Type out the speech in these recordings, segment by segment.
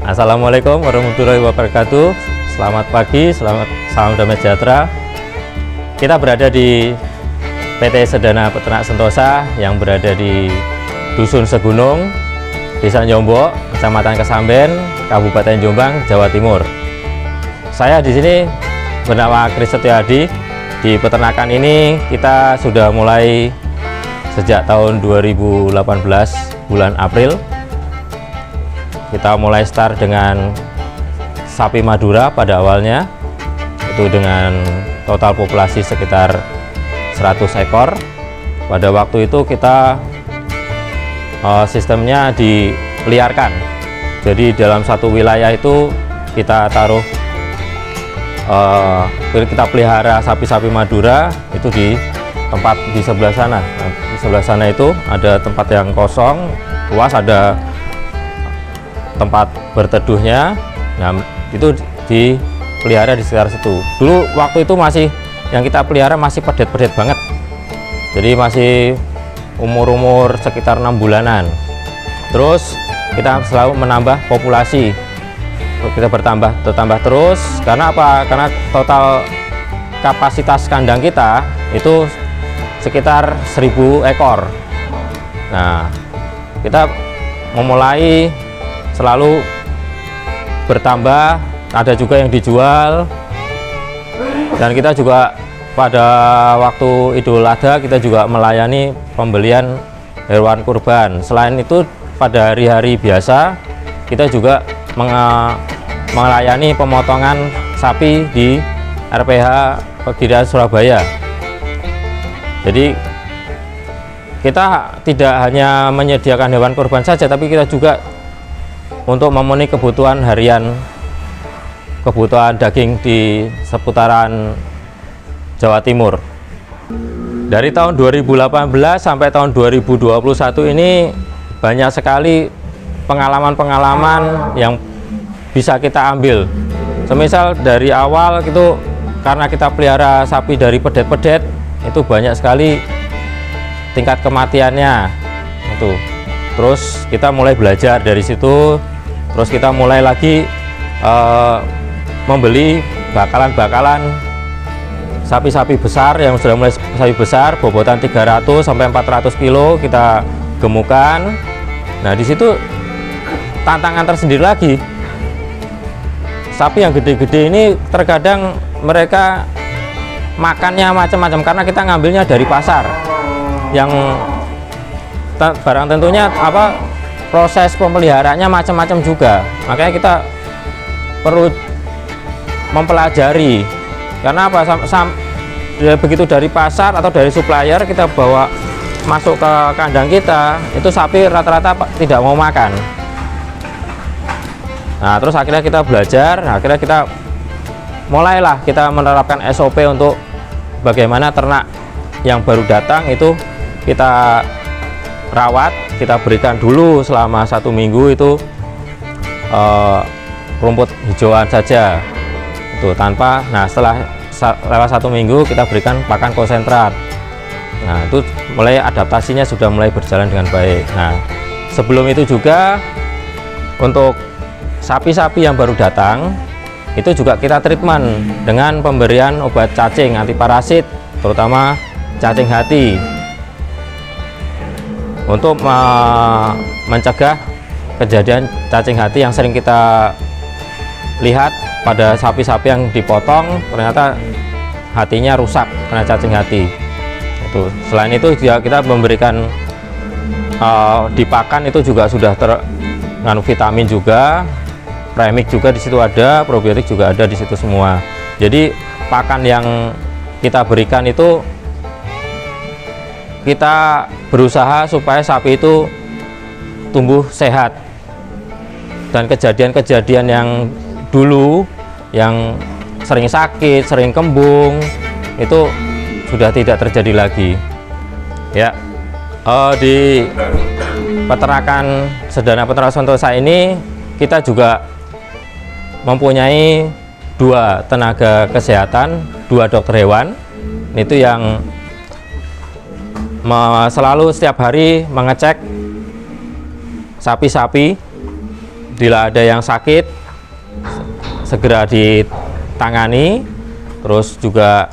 Assalamualaikum warahmatullahi wabarakatuh. Selamat pagi, salam damai sejahtera. Kita berada di PT Sedana Peternak Sentosa yang berada di Dusun Segunung, Desa Nyombok, Kecamatan Kesamben, Kabupaten Jombang, Jawa Timur. Saya di sini bernama Kris Setiadi. Di peternakan ini kita sudah mulai sejak tahun 2018 bulan April. Kita mulai start dengan sapi Madura pada awalnya, itu dengan total populasi sekitar 100 ekor. Pada waktu itu kita sistemnya diliarkan, jadi dalam satu wilayah itu kita taruh kita pelihara sapi-sapi Madura itu di tempat di sebelah sana. Di sebelah sana itu ada tempat yang kosong, luas, ada tempat berteduhnya. Nah, itu dipelihara di sekitar situ. Dulu waktu itu masih yang kita pelihara masih pedet-pedet banget. Jadi masih umur sekitar 6 bulanan. Terus kita selalu menambah populasi. Kita bertambah terus. Karena apa? Karena total kapasitas kandang kita itu sekitar 1000 ekor. Nah, kita memulai selalu bertambah, ada juga yang dijual, dan kita juga pada waktu Idul Adha kita juga melayani pembelian hewan kurban. Selain itu pada hari-hari biasa kita juga melayani pemotongan sapi di RPH Pegidan Surabaya. Jadi kita tidak hanya menyediakan hewan kurban saja, tapi kita juga untuk memenuhi kebutuhan harian, kebutuhan daging di seputaran Jawa Timur. Dari tahun 2018 sampai tahun 2021 ini banyak sekali pengalaman-pengalaman yang bisa kita ambil. Semisal dari awal itu, karena kita pelihara sapi dari pedet-pedet, itu banyak sekali tingkat kematiannya itu. Terus kita mulai belajar dari situ. Terus kita mulai lagi membeli bakalan-bakalan sapi-sapi besar yang sudah mulai sapi besar, bobotan 300 sampai 400 kilo kita gemukan. Nah, di situ tantangan tersendiri lagi. Sapi yang gede-gede ini terkadang mereka makannya macam-macam karena kita ngambilnya dari pasar. Yang barang tentunya proses pemeliharaannya macam-macam juga, makanya kita perlu mempelajari. Karena apa? Begitu dari pasar atau dari supplier kita bawa masuk ke kandang kita, itu sapi rata-rata tidak mau makan. Nah, terus akhirnya kita belajar. Akhirnya kita mulailah kita menerapkan SOP untuk bagaimana ternak yang baru datang itu kita rawat. Kita berikan dulu selama 1 minggu itu rumput hijauan saja itu tanpa. Nah, setelah lewat 1 minggu kita berikan pakan konsentrat. Nah, itu mulai adaptasinya sudah mulai berjalan dengan baik. Nah, sebelum itu juga untuk sapi-sapi yang baru datang itu juga kita treatment dengan pemberian obat cacing anti parasit, terutama cacing hati, untuk mencegah kejadian cacing hati yang sering kita lihat pada sapi-sapi yang dipotong ternyata hatinya rusak karena cacing hati. Itu. Selain itu juga kita memberikan di pakan itu juga sudah mengandung vitamin juga, premix juga di situ ada, probiotik juga ada di situ semua. Jadi pakan yang kita berikan itu kita berusaha supaya sapi itu tumbuh sehat, dan kejadian-kejadian yang dulu yang sering sakit, sering kembung itu sudah tidak terjadi lagi. Ya, di peternakan Sedana Peternak Sentosa ini kita juga mempunyai 2 tenaga kesehatan, 2 dokter hewan itu yang selalu setiap hari mengecek sapi-sapi bila ada yang sakit segera ditangani. Terus juga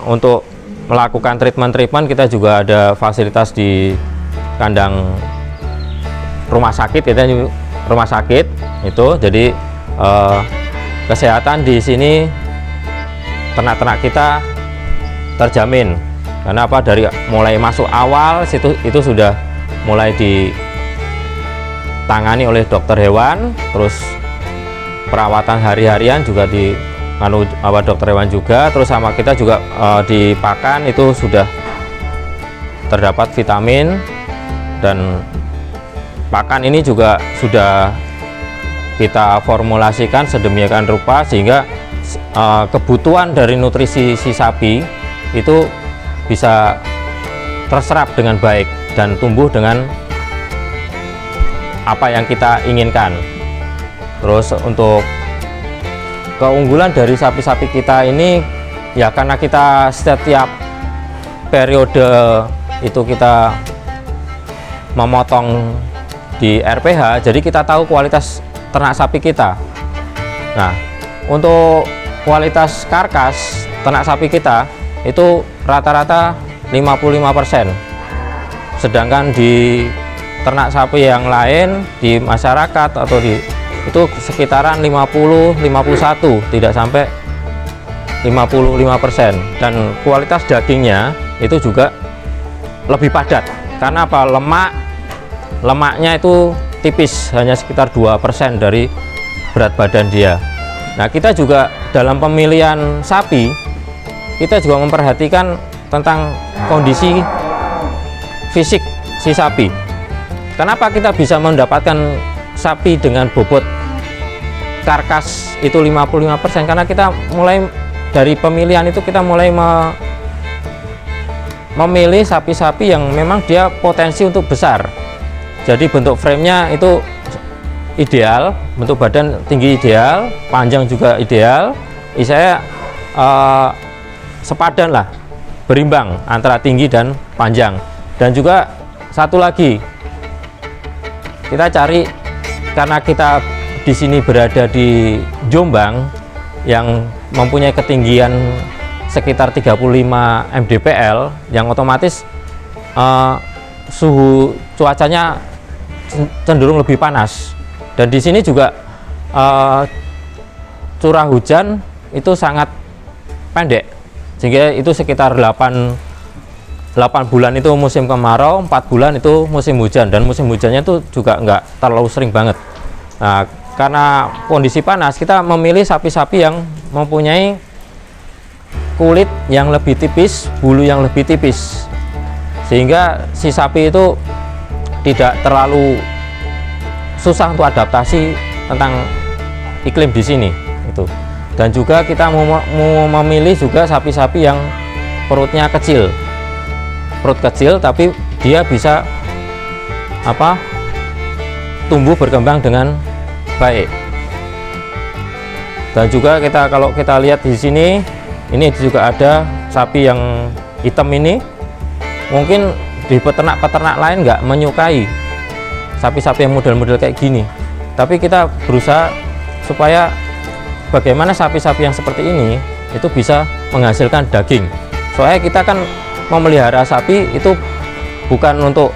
untuk melakukan treatment kita juga ada fasilitas di kandang rumah sakit, rumah sakit itu. Jadi kesehatan di sini ternak-ternak kita terjamin, karena apa, dari mulai masuk awal itu sudah mulai ditangani oleh dokter hewan. Terus perawatan hari-harian juga dokter hewan juga. Terus sama kita juga di pakan itu sudah terdapat vitamin, dan pakan ini juga sudah kita formulasikan sedemikian rupa sehingga kebutuhan dari nutrisi si sapi itu bisa terserap dengan baik dan tumbuh dengan apa yang kita inginkan. Terus untuk keunggulan dari sapi-sapi kita ini ya karena kita setiap periode itu kita memotong di RPH, jadi kita tahu kualitas ternak sapi kita. Nah, untuk kualitas karkas ternak sapi kita itu rata-rata 55%, sedangkan di ternak sapi yang lain di masyarakat atau itu sekitaran 50-51, tidak sampai 55%. Dan kualitas dagingnya itu juga lebih padat, karena apa, lemaknya itu tipis, hanya sekitar 2% dari berat badan dia. Nah, kita juga dalam pemilihan sapi kita juga memperhatikan tentang kondisi fisik si sapi. Kenapa kita bisa mendapatkan sapi dengan bobot karkas itu 55%? Karena kita mulai dari pemilihan itu kita mulai memilih sapi-sapi yang memang dia potensi untuk besar. Jadi bentuk framenya itu ideal, bentuk badan tinggi ideal, panjang juga ideal. Saya sepadan lah, berimbang antara tinggi dan panjang. Dan juga satu lagi, kita cari, karena kita di sini berada di Jombang yang mempunyai ketinggian sekitar 35 mdpl, yang otomatis suhu cuacanya cenderung lebih panas. Dan di sini juga curah hujan itu sangat pendek, sehingga itu sekitar 8 bulan itu musim kemarau, 4 bulan itu musim hujan, dan musim hujannya itu juga nggak terlalu sering banget. Nah, karena kondisi panas, kita memilih sapi-sapi yang mempunyai kulit yang lebih tipis, bulu yang lebih tipis, sehingga si sapi itu tidak terlalu susah untuk adaptasi tentang iklim di sini itu. Dan juga kita mau memilih juga sapi-sapi yang perutnya kecil, perut kecil tapi dia bisa tumbuh berkembang dengan baik. Dan juga kalau kita lihat di sini, ini juga ada sapi yang hitam ini. Mungkin di peternak-peternak lain nggak menyukai sapi-sapi yang model-model kayak gini, tapi kita berusaha supaya bagaimana sapi-sapi yang seperti ini itu bisa menghasilkan daging. Soalnya kita kan memelihara sapi itu bukan untuk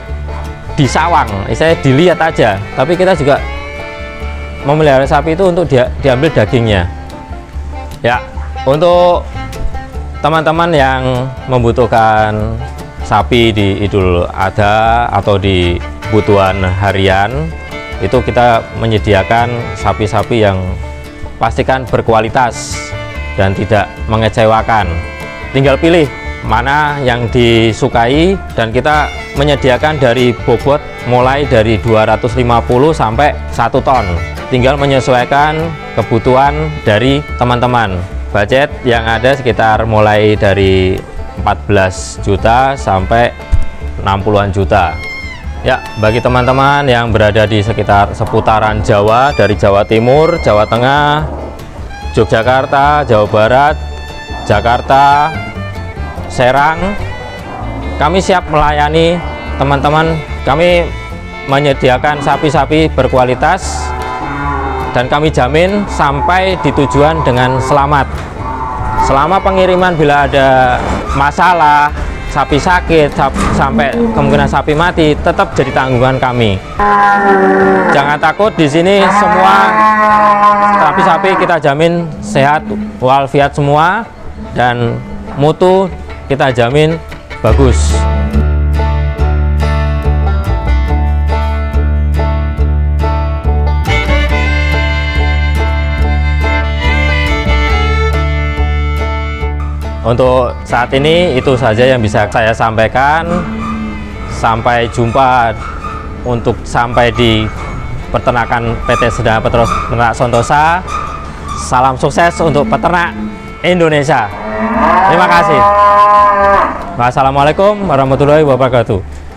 disawang, saya dilihat aja, tapi kita juga memelihara sapi itu untuk diambil dagingnya. Ya, untuk teman-teman yang membutuhkan sapi di Idul Adha atau di kebutuhan harian, itu kita menyediakan sapi-sapi yang pastikan berkualitas dan tidak mengecewakan. Tinggal pilih mana yang disukai, dan kita menyediakan dari bobot mulai dari 250 sampai 1 ton. Tinggal menyesuaikan kebutuhan dari teman-teman. Budget yang ada sekitar mulai dari 14 juta sampai 60-an juta. Ya, bagi teman-teman yang berada di sekitar seputaran Jawa, dari Jawa Timur, Jawa Tengah, Yogyakarta, Jawa Barat, Jakarta, Serang, kami siap melayani teman-teman. Kami menyediakan sapi-sapi berkualitas dan kami jamin sampai di tujuan dengan selamat. Selama pengiriman bila ada masalah, sapi sakit, sampai kemungkinan sapi mati, tetap jadi tanggungan kami. Jangan takut, di sini semua sapi-sapi kita jamin sehat walafiat semua, dan mutu kita jamin bagus. Untuk saat ini itu saja yang bisa saya sampaikan. Sampai jumpa untuk sampai di peternakan PT Sedana Peternak Sontosa. Salam sukses untuk peternak Indonesia. Terima kasih. Wassalamualaikum warahmatullahi wabarakatuh.